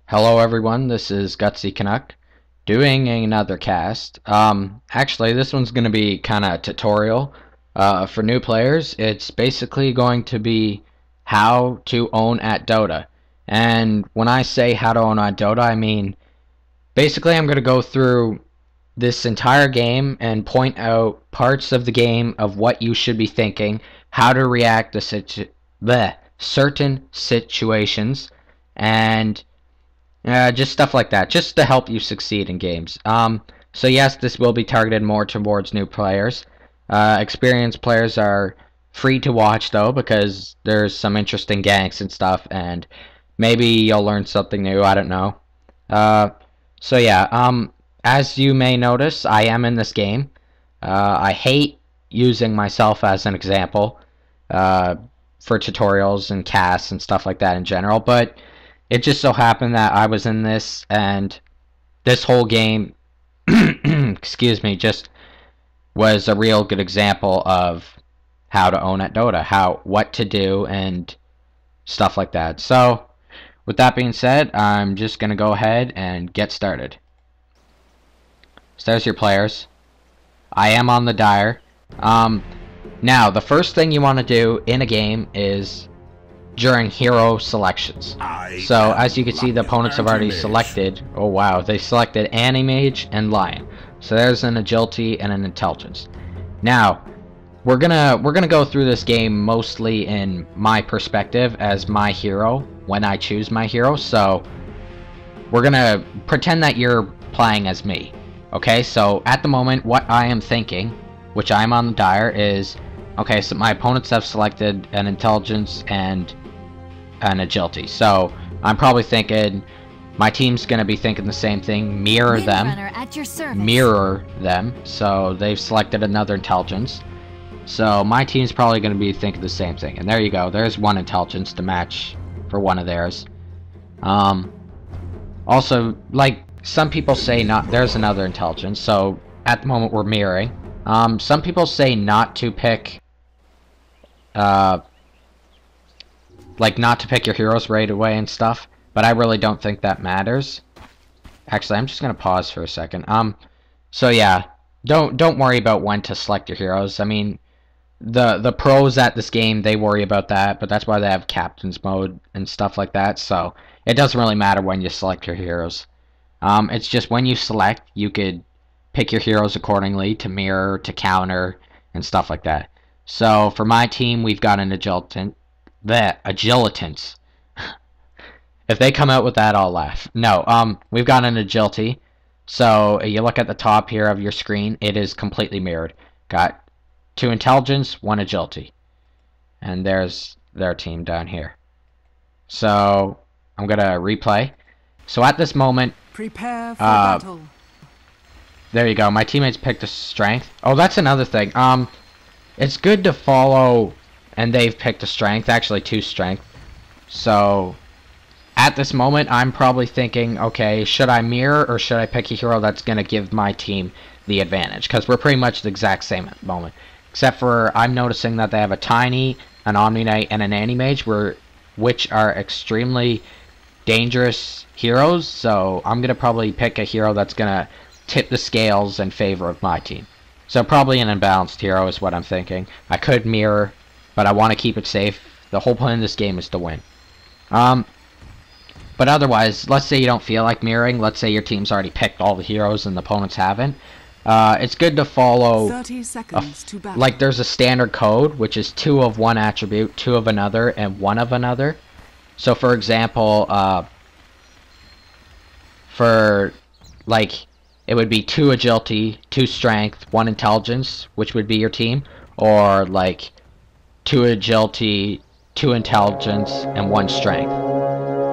Hello everyone, this is GutsyCanuck doing another cast. Actually this one's going to be kind of tutorial for new players. It's basically going to be how to own at Dota. And when I say how to own at Dota, I mean basically I'm going to go through this entire game and point out parts of the game of what you should be thinking, how to react to certain situations, and just stuff like that, just to help you succeed in games. So yes, this will be targeted more towards new players. Experienced players are free to watch though, because there's some interesting ganks and stuff, and maybe you'll learn something new. I don't know. So yeah, as you may notice, I am in this game. I hate using myself as an example for tutorials and casts and stuff like that in general, but it just so happened that I was in this, and this whole game, excuse me, just was a real good example of how to own at Dota, what to do, and stuff like that. So, with that being said, I'm just going to go ahead and get started. So there's your players. I am on the Dire. Now, the first thing you want to do in a game is during hero selections. So as you can see, the opponents have already selected, oh wow, they selected Animage and Lion. So there's an agility and an intelligence. Now we're gonna go through this game mostly in my perspective as my hero when I choose my hero. So we're gonna pretend that you're playing as me. Okay, so at the moment what I am thinking, which I'm on the Dire, is okay, so my opponents have selected an intelligence and an agility. So I'm probably thinking my team's gonna be thinking the same thing, mirror them. So they've selected another intelligence. So my team's probably gonna be thinking the same thing. And there you go, there's one intelligence to match for one of theirs. Also, like some people say not, there's another intelligence. So at the moment we're mirroring. Some people say not to pick like not to pick your heroes right away and stuff, but I really don't think that matters. Actually, I'm just gonna pause for a second. So yeah, don't worry about when to select your heroes. I mean, the pros at this game, they worry about that, but that's why they have captain's mode and stuff like that. So it doesn't really matter when you select your heroes. It's just when you select, you could pick your heroes accordingly to mirror, to counter, and stuff like that. So for my team, we've got an agilitance. If they come out with that, I'll laugh. No, we've got an agility. So you look at the top here of your screen, it is completely mirrored. Got 2 intelligence, 1 agility. And there's their team down here. So I'm gonna replay. So at this moment, prepare for battle. There you go. My teammates picked a strength. Oh, that's another thing. It's good to follow. And they've picked a strength, actually 2 strength. So at this moment I'm probably thinking, okay, should I mirror or should I pick a hero that's going to give my team the advantage? Because we're pretty much the exact same at the moment. Except for I'm noticing that they have a Tiny, an Omni Knight, and an Animage, which are extremely dangerous heroes. So I'm going to probably pick a hero that's going to tip the scales in favor of my team. So probably an imbalanced hero is what I'm thinking. I could mirror, but I want to keep it safe. The whole point of this game is to win. But otherwise, let's say you don't feel like mirroring. Let's say your team's already picked all the heroes and the opponents haven't. It's good to follow 30 seconds to battle. Like there's a standard code, which is 2 of one attribute, 2 of another, and 1 of another. So for example, for like it would be 2 agility, 2 strength, 1 intelligence, which would be your team, or like 2 agility, 2 intelligence, and 1 strength.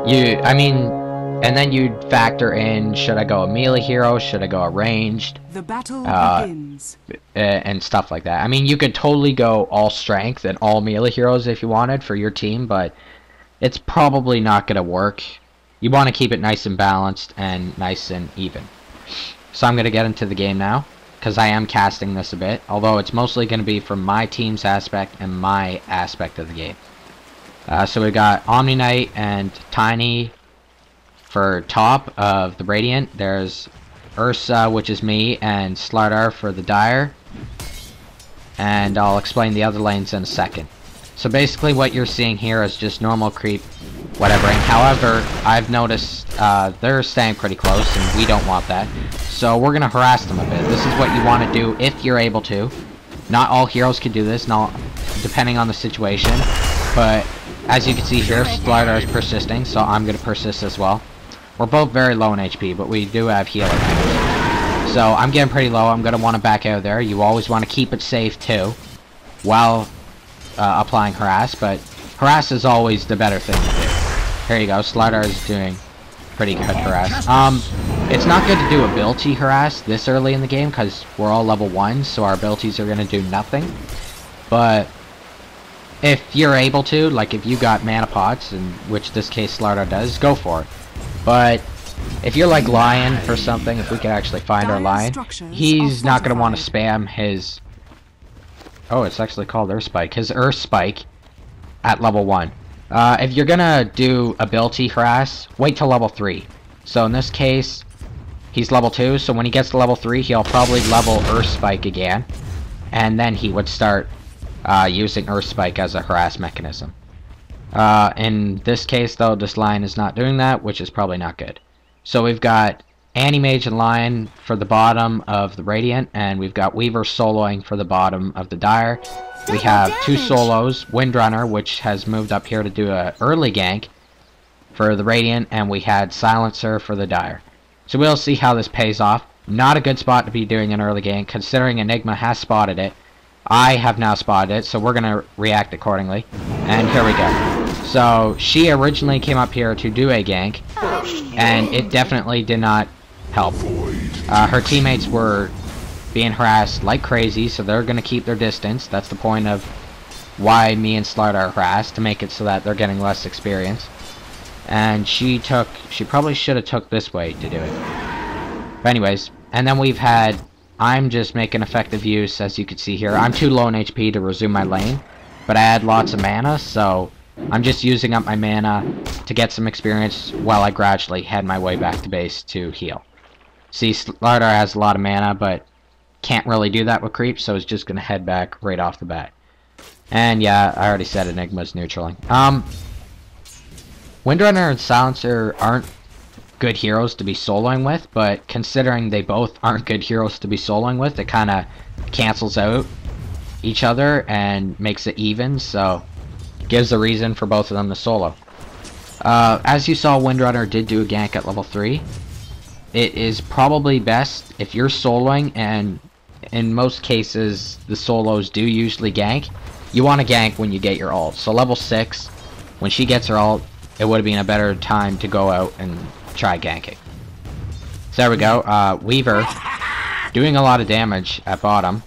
And then you'd factor in, should I go a melee hero, should I go a ranged? The battle begins. And stuff like that. I mean, you could totally go all strength and all melee heroes if you wanted for your team, but it's probably not going to work. You want to keep it nice and balanced and nice and even. So I'm going to get into the game now, because I am casting this a bit, although it's mostly going to be from my team's aspect and my aspect of the game. So we got Omni Knight and Tiny for top of the Radiant, there's Ursa, which is me, and Slardar for the Dire. And I'll explain the other lanes in a second. So basically what you're seeing here is just normal creep, whatever. However, I've noticed they're staying pretty close, and we don't want that. So we're going to harass them a bit. This is what you want to do if you're able to. Not all heroes can do this, depending on the situation. But as you can see here, Slardar is persisting, so I'm going to persist as well. We're both very low in HP, but we do have healer things. So I'm getting pretty low. I'm going to want to back out of there. You always want to keep it safe too, while applying harass. But harass is always the better thing to do. Here you go. Slardar is doing pretty good harass. It's not good to do ability harass this early in the game because we're all level 1, so our abilities are going to do nothing. But if you're able to, like if you got mana pots, in which this case Slardar does, go for it. But if you're like Lion or something, if we could actually find our Lion, he's not going to want to spam his... Oh, it's actually called Earth Spike. His Earth Spike at level 1. If you're going to do ability harass, wait till level 3. So in this case, he's level 2, so when he gets to level 3, he'll probably level Earth Spike again. And then he would start using Earth Spike as a harass mechanism. In this case, though, this Lion is not doing that, which is probably not good. So we've got Anti-Mage and Lion for the bottom of the Radiant, and we've got Weaver soloing for the bottom of the Dire. We have 2 solos, Windrunner, which has moved up here to do an early gank for the Radiant, and we had Silencer for the Dire. So we'll see how this pays off. Not a good spot to be doing an early gank, considering Enigma has spotted it. I have now spotted it, so we're going to react accordingly. And here we go. So, she originally came up here to do a gank, and it definitely did not help. Her teammates were being harassed like crazy, so they're going to keep their distance. That's the point of why me and Slardar are harassed, to make it so that they're getting less experience. And she probably should have took this way to do it. But anyways, and then we've had... I'm just making effective use, as you can see here. I'm too low in HP to resume my lane, but I had lots of mana, so I'm just using up my mana to get some experience while I gradually head my way back to base to heal. See, Slardar has a lot of mana, but can't really do that with creep, so it's just going to head back right off the bat. And yeah, I already said Enigma's neutraling. Windrunner and Silencer aren't good heroes to be soloing with, but considering they both aren't good heroes to be soloing with, it kind of cancels out each other and makes it even, so gives a reason for both of them to solo. As you saw, Windrunner did do a gank at level 3. It is probably best if you're soloing, and in most cases the solos do usually gank. You want to gank when you get your ult. So level 6, when she gets her ult, it would have been a better time to go out and try ganking. So there we go. Weaver doing a lot of damage at bottom.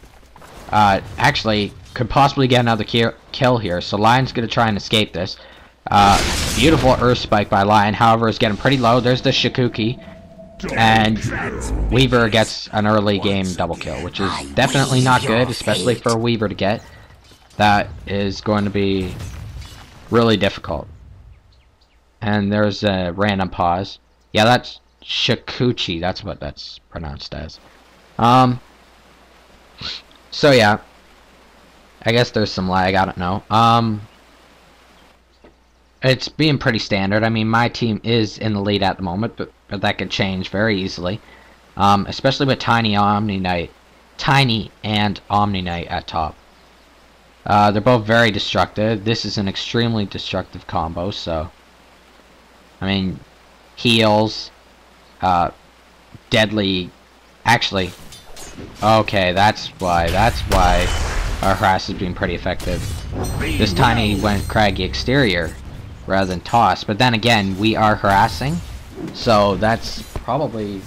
Actually could possibly get another kill here, so Lion's gonna try and escape this. Beautiful Earth Spike by Lion, however, is getting pretty low. There's the Shikuki, and Weaver gets an early game double kill, which is definitely not good, especially for a Weaver to get. That is going to be really difficult. And there's a random pause. Yeah, that's Shikuchi. That's what that's pronounced as. So yeah. I guess there's some lag. I don't know. It's being pretty standard. I mean, my team is in the lead at the moment, but that could change very easily. Especially with Tiny and Omni Knight at top. They're both very destructive. This is an extremely destructive combo, so... I mean, heals, deadly... Actually, okay, that's why our harass has been pretty effective. This Tiny went Craggy Exterior rather than Toss, but then again, we are harassing, so that's probably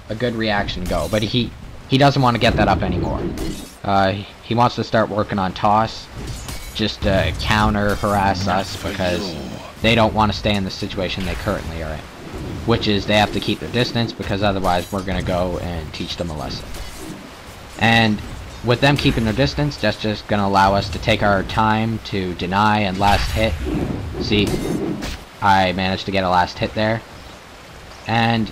a good reaction to go. But he doesn't want to get that up anymore. He wants to start working on Toss, just to counter harass us, because they don't want to stay in the situation they currently are in, which is they have to keep their distance, because otherwise we're going to go and teach them a lesson. And with them keeping their distance, that's just going to allow us to take our time to deny and last hit. See, I managed to get a last hit there. And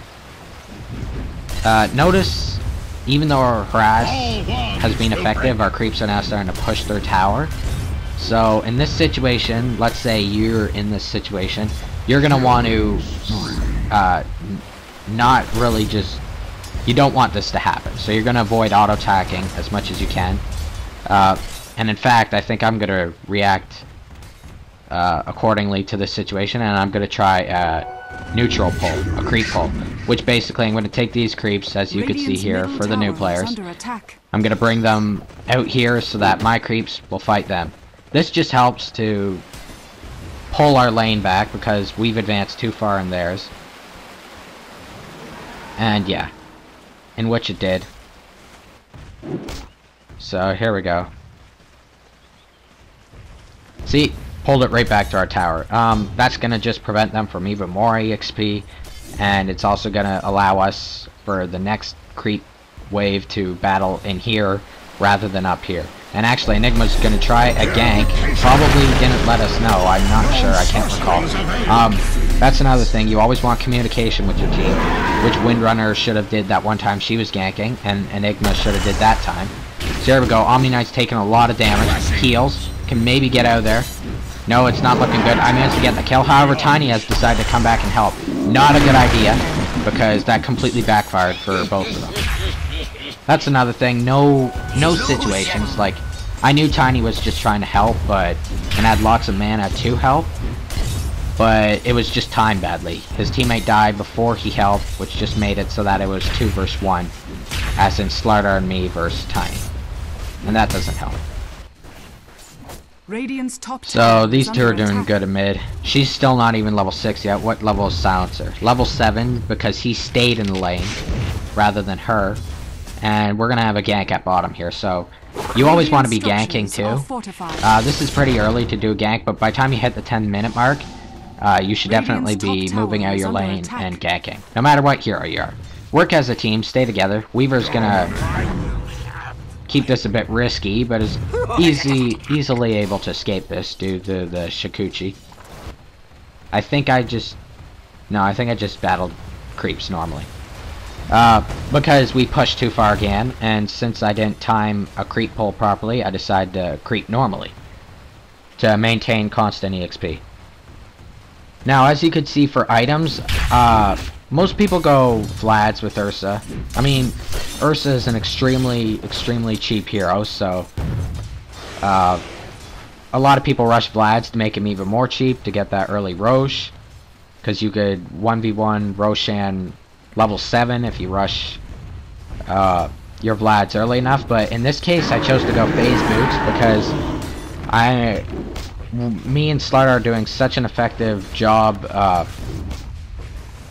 notice, even though our harass has been effective, our creeps are now starting to push their tower. So in this situation, let's say you're in this situation, you're gonna want to not really just, you don't want this to happen. So you're gonna avoid auto attacking as much as you can. And in fact, I think I'm gonna react accordingly to this situation, and I'm gonna try a neutral pull, a creep pull, which basically I'm gonna take these creeps, as you can see here, for the new players. I'm gonna bring them out here so that my creeps will fight them. This just helps to pull our lane back because we've advanced too far in theirs. And yeah, in which it did. So here we go. See, pulled it right back to our tower. That's gonna just prevent them from even more EXP, and it's also gonna allow us for the next creep wave to battle in here rather than up here. And actually, Enigma's gonna try a gank. Probably didn't let us know. I'm not sure. I can't recall. That's another thing. You always want communication with your team, which Windrunner should have did that one time she was ganking, and Enigma should have did that time. So there we go. Omni Knight's taking a lot of damage. Heals. Can maybe get out of there. No, it's not looking good. I managed to get the kill. However, Tiny has decided to come back and help. Not a good idea, because that completely backfired for both of them. That's another thing. No situations. Like, I knew Tiny was just trying to help, and had lots of mana to help, but it was just timed badly. His teammate died before he helped, which just made it so that it was 2 versus 1, as in Slardar and me versus Tiny, and that doesn't help. Radiant's top So these two are doing good in mid. She's still not even level 6 yet. What level is Silencer? Level 7, because he stayed in the lane rather than her. And we're gonna have a gank at bottom here, so you always want to be ganking too. This is pretty early to do a gank, but by the time you hit the 10-minute mark, you should definitely be moving out of your lane and ganking, no matter what hero you are. Work as a team, stay together. Weaver's gonna keep this a bit risky, but is easily able to escape this due to the Shikuchi. I think I just battled creeps normally. Because we pushed too far again, and since I didn't time a creep pull properly, I decided to creep normally to maintain constant EXP. Now, as you can see for items, most people go Vlads with Ursa. I mean, Ursa is an extremely cheap hero, so a lot of people rush Vlads to make him even more cheap to get that early Roche, because you could 1v1 Roshan level 7 if you rush your Vlads early enough. But in this case, I chose to go phase boots because me and Slardar are doing such an effective job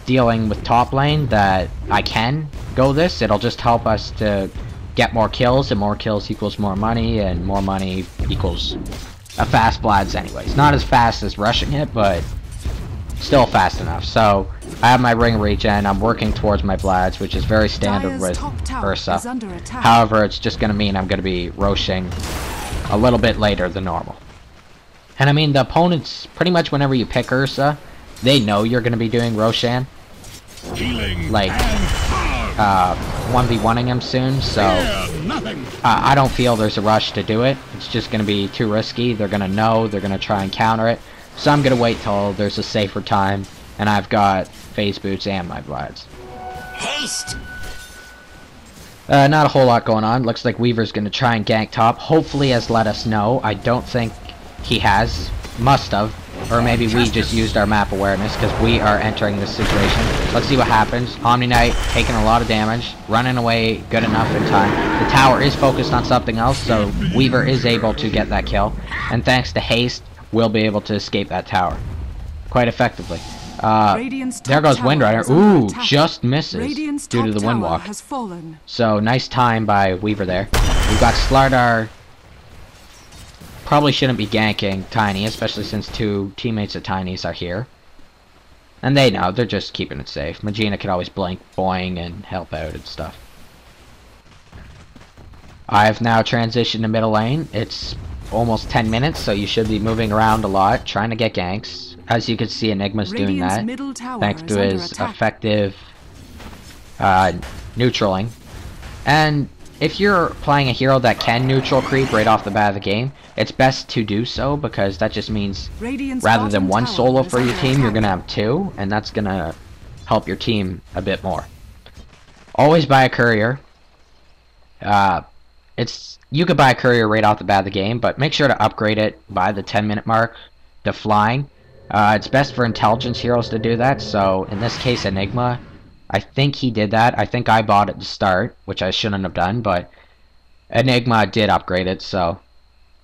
dealing with top lane that I can go this. It'll just help us to get more kills, and more kills equals more money, and more money equals a fast Vlads anyways. Not as fast as rushing it, but still fast enough. So I have my ring regen. I'm working towards my Vlads, which is very standard with Ursa. However, it's just going to mean I'm going to be Roshing a little bit later than normal. And I mean, the opponents, pretty much whenever you pick Ursa, they know you're going to be doing Roshan. Like, 1v1ing him soon, so I don't feel there's a rush to do it. It's just going to be too risky. They're going to know, they're going to try and counter it. So I'm going to wait till there's a safer time, and I've got phase boots and my Vlads. Haste! Not a whole lot going on. Looks like Weaver's going to try and gank top. Hopefully has let us know. I don't think he has. Must have. Or maybe we just used our map awareness because we are entering this situation. Let's see what happens. Omni Knight taking a lot of damage. Running away good enough in time. The tower is focused on something else, so Weaver is able to get that kill. And thanks to haste, we'll be able to escape that tower quite effectively. There goes Windrunner. Ooh, just misses due to the Windwalk. So nice time by Weaver there. We've got Slardar. Probably shouldn't be ganking Tiny, especially since 2 teammates of Tiny's are here. And they know, they're just keeping it safe. Magina can always blink, boing, and help out and stuff. I've now transitioned to middle lane. It's almost 10 minutes, so you should be moving around a lot, trying to get ganks. As you can see, Enigma's doing Radiant's that, middle tower thanks is to under his attack. effective neutraling. And if you're playing a hero that can neutral creep right off the bat of the game, it's best to do so, because that just means Radiant's rather than bottom one tower solo is for your under team, you're attack. gonna have two, and that's gonna help your team a bit more. Always buy a courier. You could buy a courier right off the bat of the game, but make sure to upgrade it by the 10-minute mark to flying. It's best for intelligence heroes to do that, so in this case Enigma, I think he did that. I think I bought it to start, which I shouldn't have done, but Enigma did upgrade it, so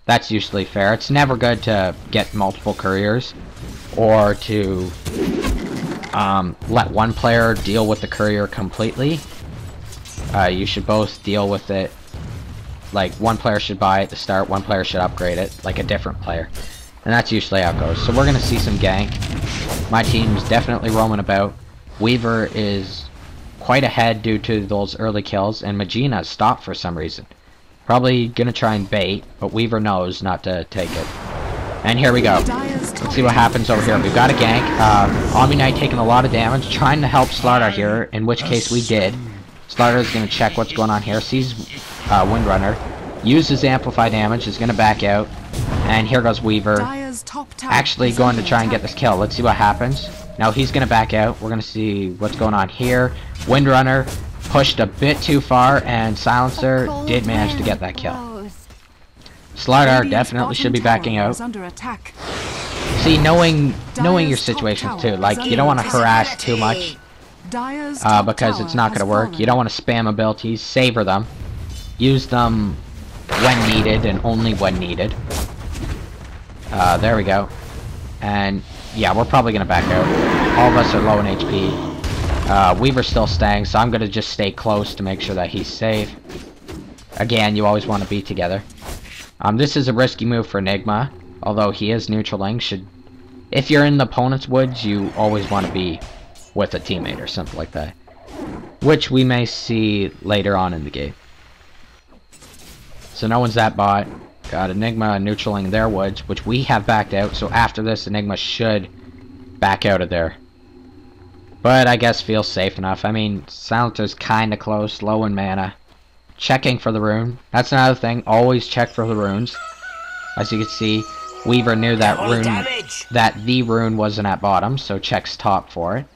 that's usually fair. It's never good to get multiple couriers, or to let one player deal with the courier completely. You should both deal with it. Like, one player should buy it to start, one player should upgrade it, like a different player. And that's usually how it goes. So we're going to see some gank. My team's definitely roaming about. Weaver is quite ahead due to those early kills, and Magina stopped for some reason. Probably going to try and bait, but Weaver knows not to take it. And here we go. Let's see what happens over here. We've got a gank. Omni Knight taking a lot of damage, trying to help Slardar here, in which case we did. Slardar is going to check what's going on here, sees Windrunner, uses amplify damage, is going to back out, and here goes Weaver, actually going to try and get this kill. Let's see what happens. Now he's going to back out. We're going to see what's going on here. Windrunner pushed a bit too far, and Silencer did manage to get that kill. Slardar definitely should be backing out. See, knowing your situations too, like, you don't want to harass too much, because it's not going to work. You don't want to spam abilities, savor them. Use them when needed, and only when needed. There we go. And, yeah, we're probably going to back out. All of us are low in HP. Weaver's still staying, so I'm going to just stay close to make sure that he's safe. Again, you always want to be together. This is a risky move for Enigma, although he is neutraling. If you're in the opponent's woods, you always want to be with a teammate or something like that, which we may see later on in the game. So no one's that bot. Got Enigma neutraling their woods, which we have backed out, so after this Enigma should back out of there. But I guess feels safe enough. I mean, Silencer's kinda close, low in mana. Checking for the rune. That's another thing, always check for the runes. As you can see, Weaver knew that the rune wasn't at bottom, so checks top for it.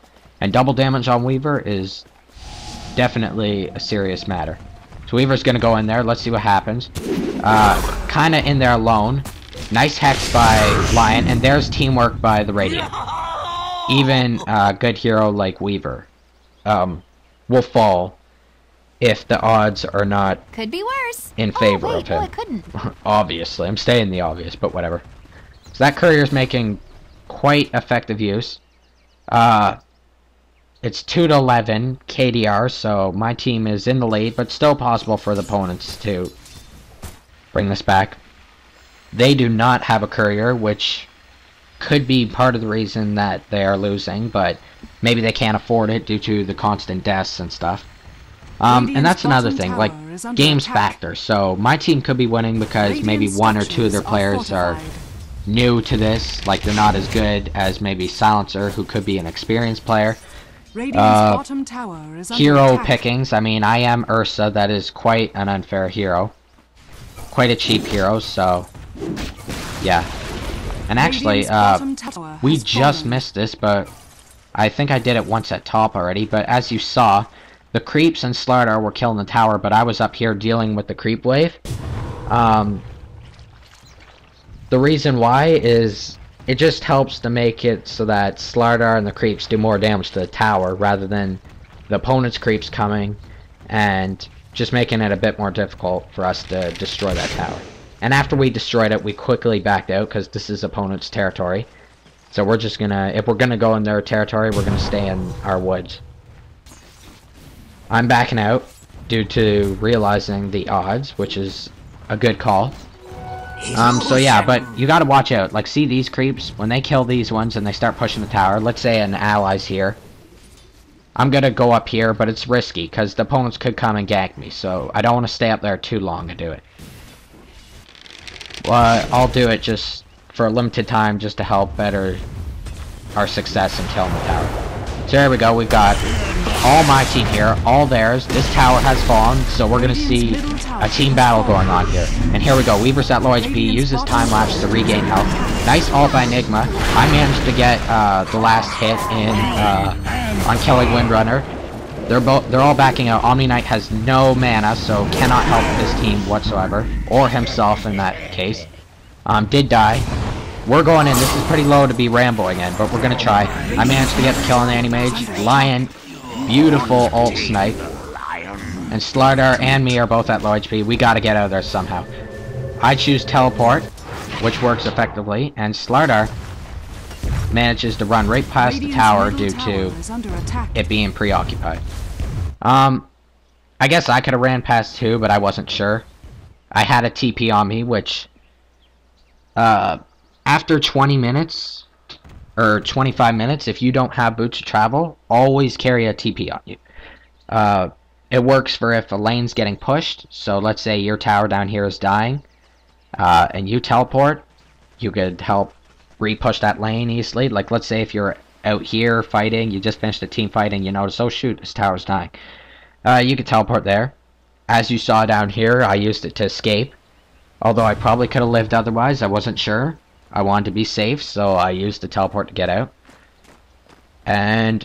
And double damage on Weaver is definitely a serious matter. So Weaver's gonna go in there, let's see what happens. Kinda in there alone. Nice hex by Lion, and there's teamwork by the Radiant. Even a good hero like Weaver will fall if the odds are not could be worse in favor of him. No, it couldn't. Obviously, I'm staying the obvious, but whatever. So that courier's making quite effective use. It's 2-11 KDR, so my team is in the lead, but still possible for the opponents to bring this back. They do not have a courier, which could be part of the reason that they are losing, but maybe they can't afford it due to the constant deaths and stuff. And that's another thing, like, games factor. So my team could be winning because maybe one or two of their players are new to this, like they're not as good as maybe Silencer, who could be an experienced player. Hero pickings, I mean, I am Ursa, that is quite an unfair hero. Quite a cheap hero, so yeah. And actually, we just missed this, but I think I did it once at top already, but as you saw, the creeps and Slardar were killing the tower, but I was up here dealing with the creep wave. The reason why is it just helps to make it so that Slardar and the creeps do more damage to the tower rather than the opponent's creeps coming and just making it a bit more difficult for us to destroy that tower. And after we destroyed it, we quickly backed out because this is opponent's territory. So we're just gonna, if we're gonna go in their territory, we're gonna stay in our woods. I'm backing out due to realizing the odds, which is a good call. So yeah, but you gotta watch out. Like, see these creeps? When they kill these ones and they start pushing the tower, let's say an ally's here. I'm gonna go up here, but it's risky, because the opponents could come and gank me, so I don't want to stay up there too long to do it. Well, I'll do it just for a limited time, just to help better our success in killing the tower. So there we go, we've got all my team here, all theirs. This tower has fallen, so we're gonna see a team battle going on here. And here we go, Weaver's at low HP, uses time-lapse to regain health. Nice ult by Enigma. I managed to get the last hit in on killing Windrunner. They're all backing out. Omni Knight has no mana, so cannot help his team whatsoever, or himself in that case. Did die. We're going in. This is pretty low to be Ramboing in, but we're gonna try. I managed to get the kill on the Anti-Mage. Lion, beautiful ult snipe. And Slardar and me are both at low HP. We gotta get out of there somehow. I choose Teleport, which works effectively, and Slardar manages to run right past the tower due to it being preoccupied. I guess I could have ran past too, but I wasn't sure. I had a TP on me, which after 20 minutes or 25 minutes, if you don't have boots of travel, always carry a TP on you. It works for if a lane's getting pushed. So let's say your tower down here is dying, and you teleport, you could help re-push that lane easily. Like let's say if you're out here fighting, you just finished a team fight and you notice, oh shoot, this tower's dying. You could teleport there. As you saw down here, I used it to escape. Although I probably could have lived otherwise, I wasn't sure. I wanted to be safe, so I used the teleport to get out. And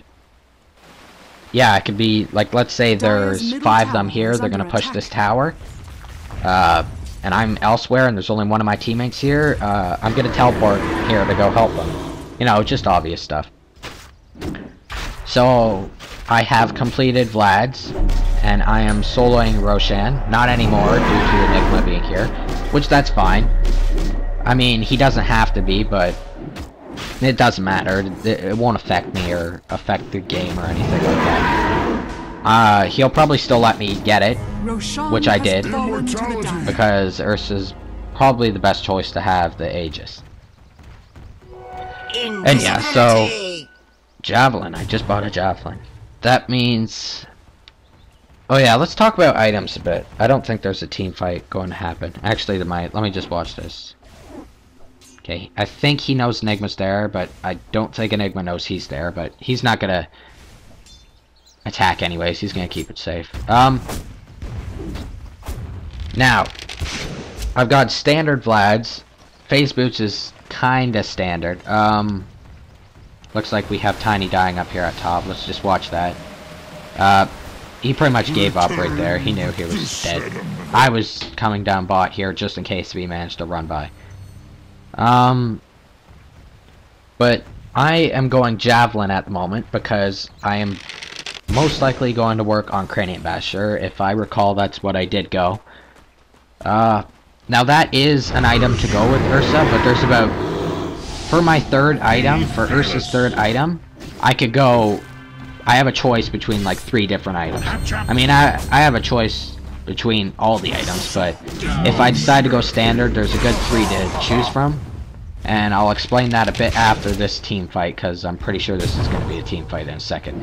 yeah, it could be like, let's say there's 5 of them here, they're gonna push this tower. And I'm elsewhere and there's only one of my teammates here, I'm gonna teleport here to go help them. You know, just obvious stuff. So I have completed Vlad's, and I am soloing Roshan. Not anymore due to Enigma being here, which that's fine. I mean, he doesn't have to be, but it doesn't matter. It won't affect me or affect the game or anything like that. He'll probably still let me get it, which I did, because Ursa's probably the best choice to have the Aegis. And yeah, so Javelin. I just bought a Javelin. That means... Oh yeah, let's talk about items a bit. I don't think there's a team fight going to happen. Actually, there might. Let me just watch this. Okay, I think he knows Enigma's there, but I don't think Enigma knows he's there, but he's not gonna attack anyways. He's gonna keep it safe. Now, I've got standard Vlad's. Phase Boots is kinda standard. Looks like we have Tiny dying up here at top. Let's just watch that. He pretty much gave up right there. He knew he was dead. I was coming down bot here just in case we managed to run by. But I am going Javelin at the moment because I am most likely going to work on Cranium Basher. If I recall, that's what I did go. Now that is an item to go with Ursa, but there's about... For my third item, for Ursa's third item, I could go... I have a choice between like 3 different items. I mean, I have a choice between all the items, but if I decide to go standard, there's a good 3 to choose from. And I'll explain that a bit after this team fight, because I'm pretty sure this is going to be a team fight in a second.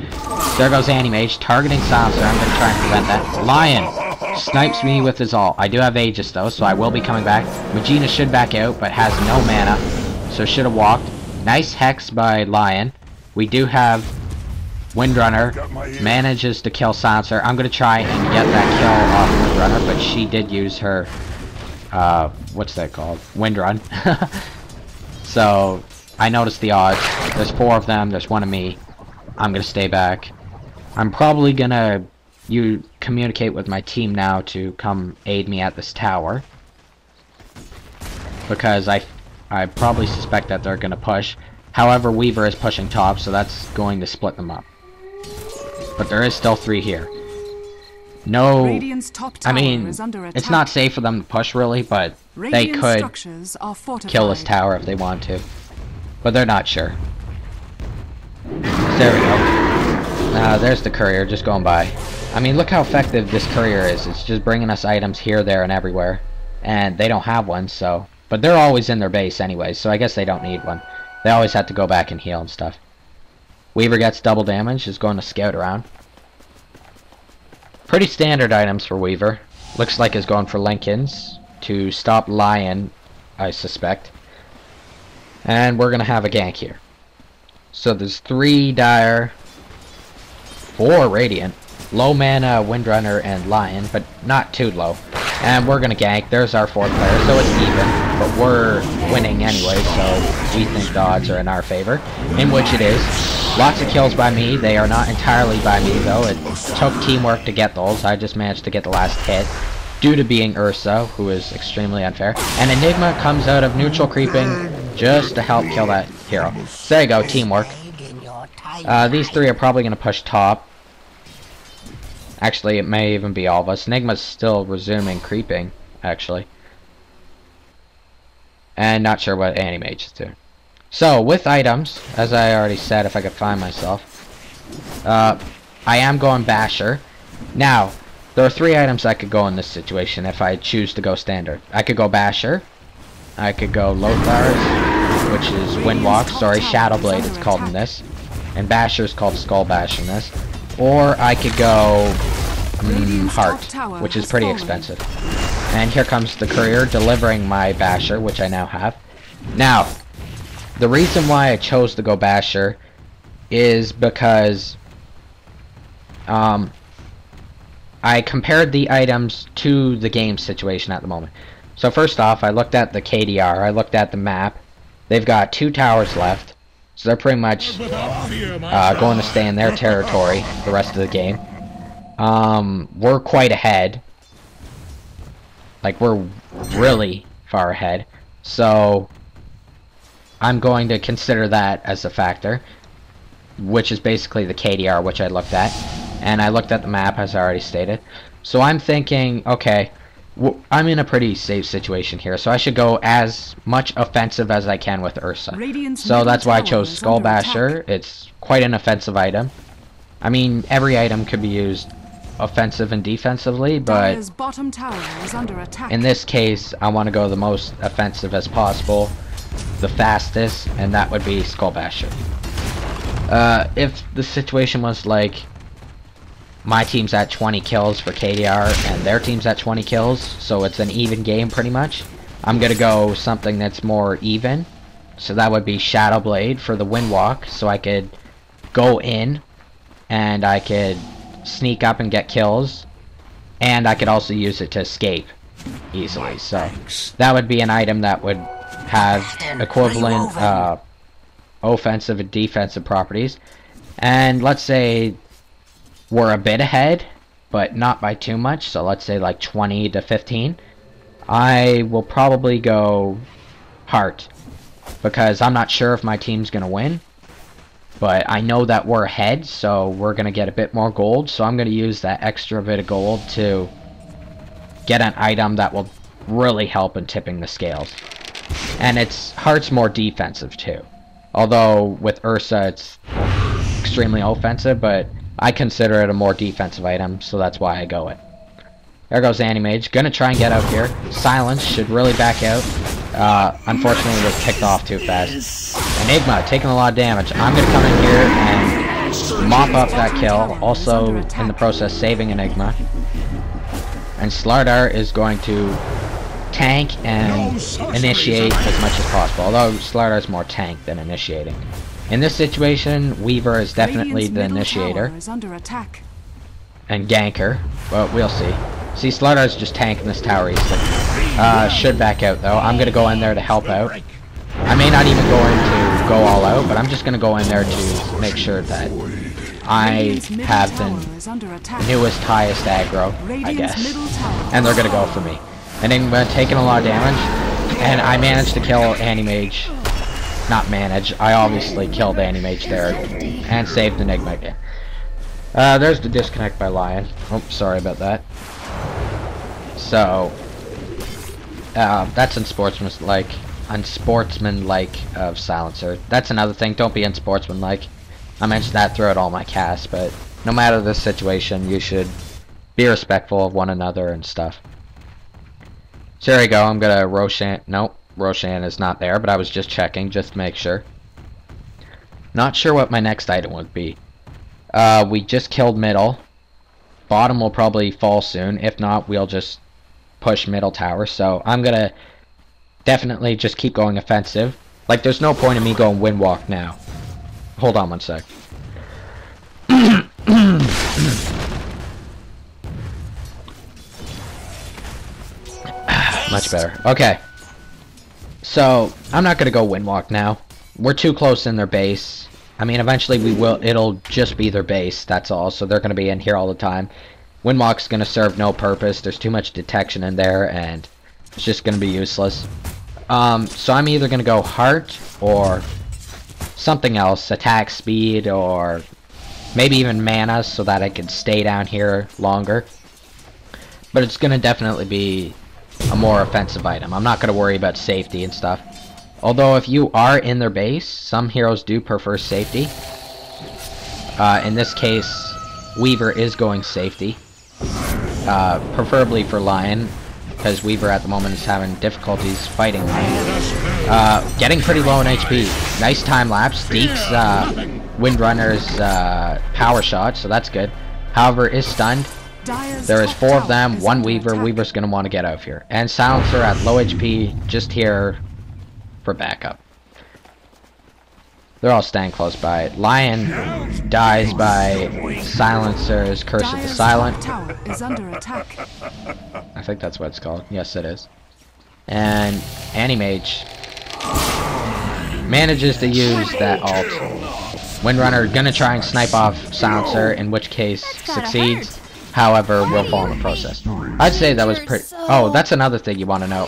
There goes Anti-Mage, targeting Silencer. I'm going to try and prevent that. Lion snipes me with his ult. I do have Aegis though, so I will be coming back. Magina should back out, but has no mana, so should have walked. Nice Hex by Lion. We do have Windrunner, manages to kill Silencer. I'm going to try and get that kill off Windrunner, but she did use her, what's that called? Windrun. So, I noticed the odds. There's 4 of them, there's 1 of me. I'm going to stay back. I'm probably going to communicate with my team now to come aid me at this tower. Because I probably suspect that they're going to push. However, Weaver is pushing top, so that's going to split them up. But there is still 3 here. No, I mean, it's not safe for them to push really, but they could kill this tower if they want to. But they're not sure. There we go. There's the courier just going by. I mean, look how effective this courier is. It's just bringing us items here, there, and everywhere. And they don't have one, so... But they're always in their base anyway, so I guess they don't need one. They always have to go back and heal and stuff. Weaver gets double damage, is going to scout around. Pretty standard items for Weaver. Looks like he's going for Lincolns to stop Lion, I suspect. And we're going to have a gank here. So there's 3 Dire, 4 Radiant, low mana Windrunner and Lion, but not too low. And we're gonna gank. There's our 4th player, so it's even. But we're winning anyway, so we think the odds are in our favor, in which it is. Lots of kills by me. They are not entirely by me, though. It took teamwork to get those. I just managed to get the last hit due to being Ursa, who is extremely unfair. And Enigma comes out of neutral creeping just to help kill that hero. So there you go, teamwork. These 3 are probably going to push top. Actually, it may even be all of us. Enigma's still resuming creeping, actually. And not sure what Animage is doing. So, with items, as I already said, if I could find myself, I am going Basher. Now, there are 3 items I could go in this situation if I choose to go standard. I could go Basher. I could go Lothars, which is Windwalk. Sorry, Shadowblade it's called in this. And Basher is called Skull Bash in this. Or I could go Heart, which is pretty expensive. And here comes the courier delivering my Basher, which I now have. Now, the reason why I chose to go Basher is because I compared the items to the game situation at the moment. So first off, I looked at the KDR, I looked at the map. They've got 2 towers left. So they're pretty much going to stay in their territory the rest of the game. We're quite ahead. Like, we're really far ahead. So, I'm going to consider that as a factor. Which is basically the KDR, which I looked at. And I looked at the map, as I already stated. So I'm thinking, okay, I'm in a pretty safe situation here, so I should go as much offensive as I can with Ursa. So that's why I chose Skull Basher. It's quite an offensive item. I mean, every item could be used offensive and defensively, but in this case, I want to go the most offensive as possible, the fastest, and that would be Skull Basher. If the situation was like my team's at 20 kills for KDR and their team's at 20 kills, so it's an even game pretty much, I'm gonna go something that's more even. So that would be Shadowblade for the Windwalk, so I could go in and I could sneak up and get kills, and I could also use it to escape easily. So that would be an item that would have equivalent offensive and defensive properties. And let's say we're a bit ahead, but not by too much, so let's say like 20 to 15. I will probably go Heart, because I'm not sure if my team's gonna win, but I know that we're ahead, so we're gonna get a bit more gold, so I'm gonna use that extra bit of gold to get an item that will really help in tipping the scales. And Heart's more defensive too, although with Ursa it's extremely offensive, but I consider it a more defensive item, so that's why I go it. There goes Animage. Gonna try and get out here. Silence should really back out. Unfortunately, it was kicked off too fast. Enigma taking a lot of damage. I'm gonna come in here and mop up that kill. Also, in the process, saving Enigma. And Slardar is going to tank and initiate as much as possible. Although Slardar's more tank than initiating. In this situation, Weaver is definitely the initiator and ganker, but we'll see. See, Slardar's just tanking this tower easily. Should back out though. I'm gonna go in there to help out. I may not even go in to go all out, but I'm just gonna go in there to make sure that I have the newest, highest aggro, I guess. And they're gonna go for me. And then taking a lot of damage, and I managed to kill Animage. Not manage, I obviously killed Animage there, and saved Enigma again. There's the disconnect by Lion. Oh, sorry about that. So, that's unsportsmanlike of Silencer. That's another thing, don't be unsportsmanlike. I mentioned that throughout all my casts, but no matter the situation, you should be respectful of one another and stuff. So there you go, I'm gonna Roshan. Nope. Roshan is not there, but I was just checking just to make sure. Not sure what my next item would be. We just killed middle. Bottom will probably fall soon. If not, we'll just push middle tower. So I'm gonna definitely just keep going offensive. Like, there's no point in me going Windwalk now. Hold on one sec. Much better. Okay. So, I'm not gonna go Windwalk now. We're too close in their base. I mean, eventually we will, it'll just be their base, that's all. So they're gonna be in here all the time. Windwalk's gonna serve no purpose. There's too much detection in there, and it's just gonna be useless. So I'm either gonna go Heart, or something else. Attack speed, or maybe even mana, so that I can stay down here longer. But it's gonna definitely be a more offensive item. I'm not going to worry about safety and stuff. Although if you are in their base, some heroes do prefer safety. In this case, Weaver is going safety. Preferably for Lion, because Weaver at the moment is having difficulties fighting Lion. Getting pretty low in HP. Nice time lapse. Deeks Windrunner's power shot, so that's good. However, is stunned. There is 4 of them, 1 Weaver. Weaver's going to want to get out of here. And Silencer at low HP, just here for backup. They're all staying close by. Lion dies by Silencer's Curse of the Silent. Tower is under attack. I think that's what it's called. Yes, it is. And Animage manages to use that ult. Windrunner gonna try and snipe off Silencer, in which case succeeds. However, will fall in the process. I'd say that was pretty... Oh, that's another thing you want to know.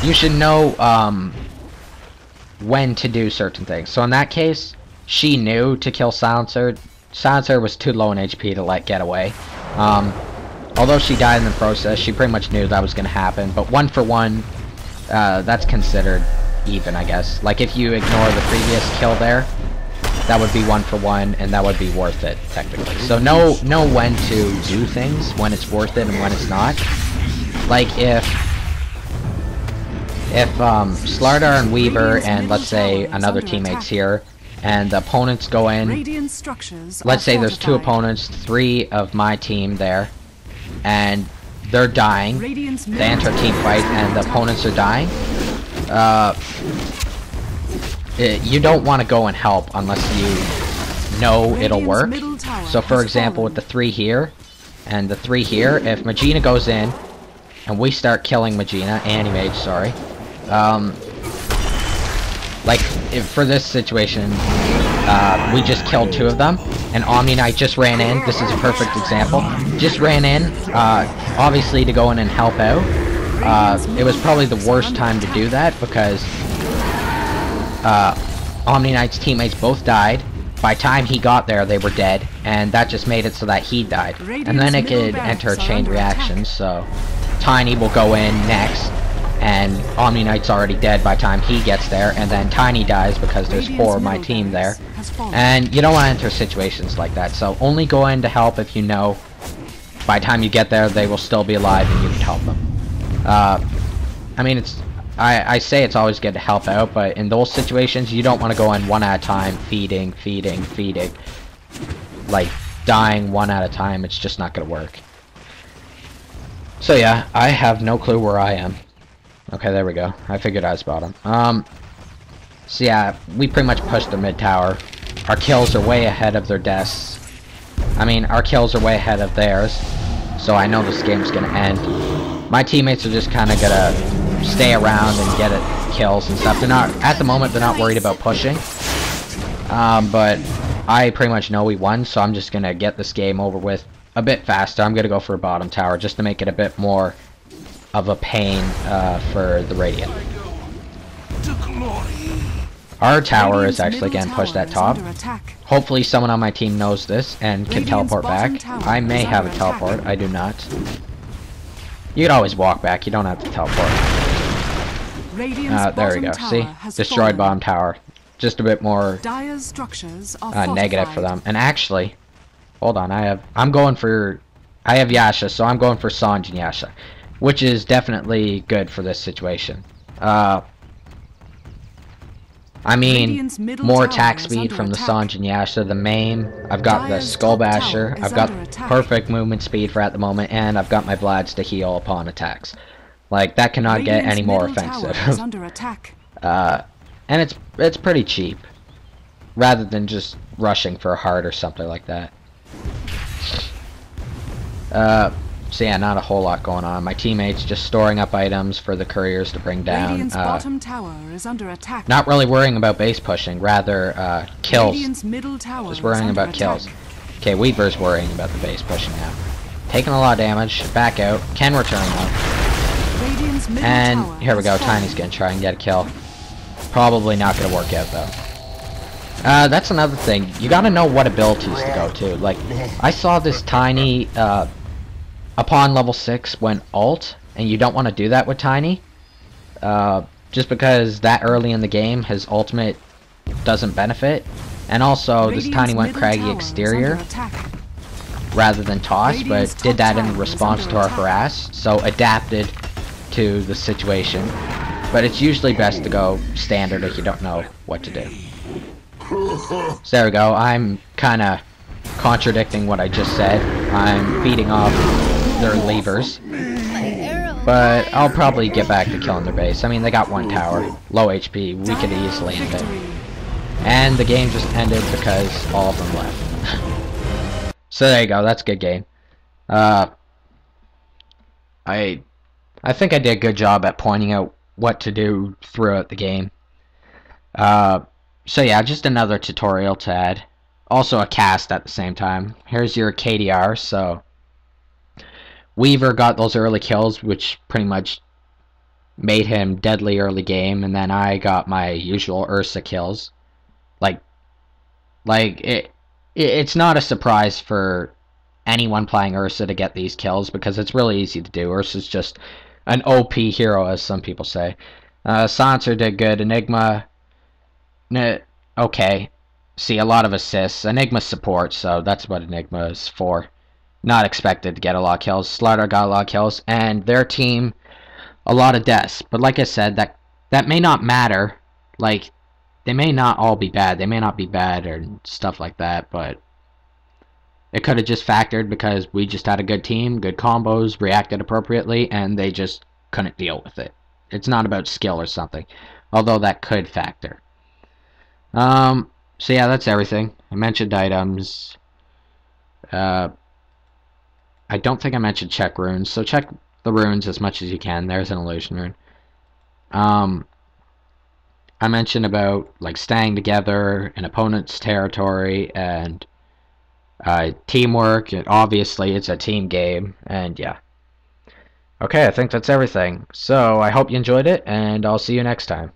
You should know, when to do certain things. So in that case, she knew to kill Silencer. Silencer was too low in HP to let get away. Although she died in the process, she pretty much knew that was going to happen. But 1 for 1, that's considered even, I guess. Like, if you ignore the previous kill there, that would be 1 for 1, and that would be worth it, technically. So know when to do things, when it's worth it and when it's not. Like if Slardar and Weaver and let's say another teammate's here, and the opponents go in, let's say there's 2 opponents, 3 of my team there, and they're dying, they enter a team fight and the opponents are dying, you don't want to go and help unless you know it'll work. So for example, with the 3 here and the 3 here, if Magina goes in and we start killing Magina, Animage, sorry, like for this situation, we just killed 2 of them, and Omni Knight just ran in. This is a perfect example. Just ran in, obviously to go in and help out. It was probably the worst time to do that because Omni Knight's teammates both died. By the time he got there, they were dead, and that just made it so that he died. And then it could enter a chain reaction, so Tiny will go in next, and Omni Knight's already dead by the time he gets there, and then Tiny dies because there's 4 of my team there. And you don't want to enter situations like that, so only go in to help if you know by the time you get there they will still be alive and you can help them. I mean, I say it's always good to help out, but in those situations you don't want to go in 1 at a time, feeding, like dying 1 at a time. It's just not gonna work. So yeah, I have no clue where I am. Okay, there we go. I figured I was bottom. So yeah, we pretty much pushed their mid tower. Our kills are way ahead of their deaths. I mean, our kills are way ahead of theirs. So I know this game's gonna end. My teammates are just kind of gonna stay around and get it kills and stuff. They're not, at the moment, they're not worried about pushing. But I pretty much know we won, so I'm just gonna get this game over with a bit faster. I'm gonna go for a bottom tower just to make it a bit more of a pain for the Radiant. Our tower is actually getting pushed at top. Hopefully someone on my team knows this and can teleport back. I may have a teleport, I do not. You can always walk back, you don't have to teleport. There we go, see? Destroyed bottom tower. Just a bit more negative for them. And actually, hold on, I have Yasha, so I'm going for Sanj and Yasha, which is definitely good for this situation. I mean, more attack speed from the Sanj and Yasha, the main. I've got the Skull Basher, I've got perfect movement speed for at the moment, and I've got my Vlads to heal upon attacks. Like, that cannot get any more offensive. and it's pretty cheap, rather than just rushing for a heart or something like that. So yeah, not a whole lot going on. My teammates just storing up items for the couriers to bring down. Radiant's bottom tower is under attack. Not really worrying about base pushing, rather kills. Radiant's middle tower Just worrying is under about kills. attack. Okay, Weaver's worrying about the base pushing now. Taking a lot of damage. Back out. Can return though. Radiant's middle And tower here we go. has fallen. Tiny's gonna try and get a kill. Probably not gonna work out though. That's another thing. You gotta know what abilities to go to. Like, I saw this Tiny upon level 6 went ult, and you don't want to do that with Tiny. Just because that early in the game, his ultimate doesn't benefit. And also, this Radiant's Tiny went middle Craggy tower is Exterior under attack. rather than Toss, Radiant's but did that top in tower is response under to our attack. harass, so adapted to the situation. But it's usually best to go standard if you don't know what to do. So there we go. I'm kind of contradicting what I just said. I'm feeding off their levers. But I'll probably get back to killing their base. I mean, they got one tower. Low HP. We could easily end it. And the game just ended because all of them left. So there you go. That's a good game. I think I did a good job at pointing out what to do throughout the game. So yeah, just another tutorial to add. Also a cast at the same time. Here's your KDR, so Weaver got those early kills, which pretty much made him deadly early game, and then I got my usual Ursa kills. It's not a surprise for anyone playing Ursa to get these kills, because it's really easy to do. Ursa's just an OP hero, as some people say. Sancer did good. Enigma, okay. See, a lot of assists. Enigma support, so that's what Enigma is for. Not expected to get a lot of kills. Slaughter got a lot of kills, and their team, a lot of deaths. But like I said, that may not matter. Like, they may not all be bad. They may not be bad or stuff like that, but it could have just factored because we just had a good team, good combos, reacted appropriately, and they just couldn't deal with it. It's not about skill or something, although that could factor. So yeah, that's everything. I mentioned items. I don't think I mentioned check runes, so check the runes as much as you can. There's an illusion rune. I mentioned about like staying together in opponent's territory and teamwork. And obviously, it's a team game, and yeah. Okay, I think that's everything. So I hope you enjoyed it, and I'll see you next time.